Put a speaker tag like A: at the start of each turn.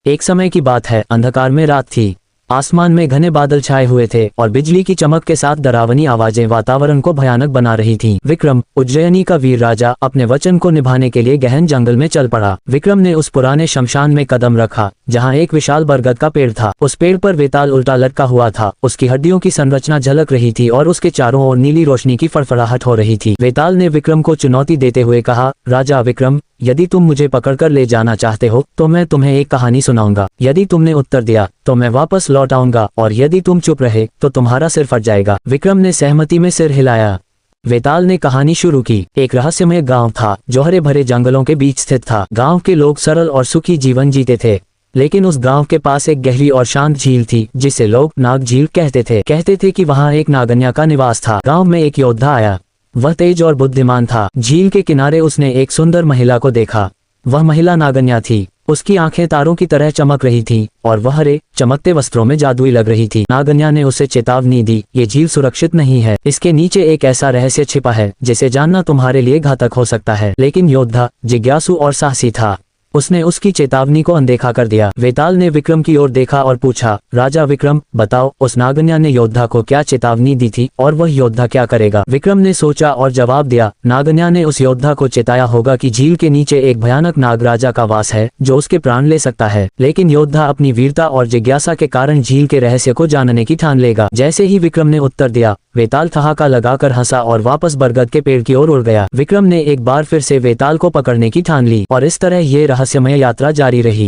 A: एक समय की बात है, अंधकार में रात थी। आसमान में घने बादल छाए हुए थे और बिजली की चमक के साथ डरावनी आवाजें वातावरण को भयानक बना रही थीं। विक्रम, उज्जयिनी का वीर राजा, अपने वचन को निभाने के लिए गहन जंगल में चल पड़ा। विक्रम ने उस पुराने शमशान में कदम रखा जहां एक विशाल बरगद का पेड़ था। उस पेड़ पर वेताल उल्टा लटका हुआ था। उसकी हड्डियों की संरचना झलक रही थी और उसके चारों ओर नीली रोशनी की फड़फड़ाहट हो रही थी। वेताल ने विक्रम को चुनौती देते हुए कहा, राजा विक्रम, यदि तुम मुझे पकड़कर ले जाना चाहते हो तो मैं तुम्हें एक कहानी सुनाऊंगा। यदि तुमने उत्तर दिया तो मैं वापस लौट आऊंगा और यदि तुम चुप रहे तो तुम्हारा सिर फट जाएगा। विक्रम ने सहमति में सिर हिलाया। वेताल ने कहानी शुरू की। एक रहस्यमय गांव था जो हरे भरे जंगलों के बीच स्थित था। गांव के लोग सरल और सुखी जीवन जीते थे, लेकिन उस गांव के पास एक गहरी और शांत झील थी जिसे लोग नाग झील कहते थे कि वहां एक नागन्या का निवास था। गांव में एक योद्धा आया। वह तेज और बुद्धिमान था। झील के किनारे उसने एक सुंदर महिला को देखा। वह महिला नागन्या थी। उसकी आंखें तारों की तरह चमक रही थीं और वह हरे चमकते वस्त्रों में जादुई लग रही थी। नागन्या ने उसे चेतावनी दी, ये झील सुरक्षित नहीं है, इसके नीचे एक ऐसा रहस्य छिपा है जिसे जानना तुम्हारे लिए घातक हो सकता है। लेकिन योद्धा जिज्ञासु और साहसी था। उसने उसकी चेतावनी को अनदेखा कर दिया। वेताल ने विक्रम की ओर देखा और पूछा, राजा विक्रम, बताओ उस नागन्या ने योद्धा को क्या चेतावनी दी थी और वह योद्धा क्या करेगा? विक्रम ने सोचा और जवाब दिया, नागन्या ने उस योद्धा को चेताया होगा कि झील के नीचे एक भयानक नाग राजा का वास है जो उसके प्राण ले सकता है। लेकिन योद्धा अपनी वीरता और जिज्ञासा के कारण झील के रहस्य को जानने की ठान लेगा। जैसे ही विक्रम ने उत्तर दिया, वेताल ठहाका लगाकर हंसा और वापस बरगद के पेड़ की ओर उड़ गया। विक्रम ने एक बार फिर से वेताल को पकड़ने की ठान ली और इस तरह ये रहस्यमय यात्रा जारी रही।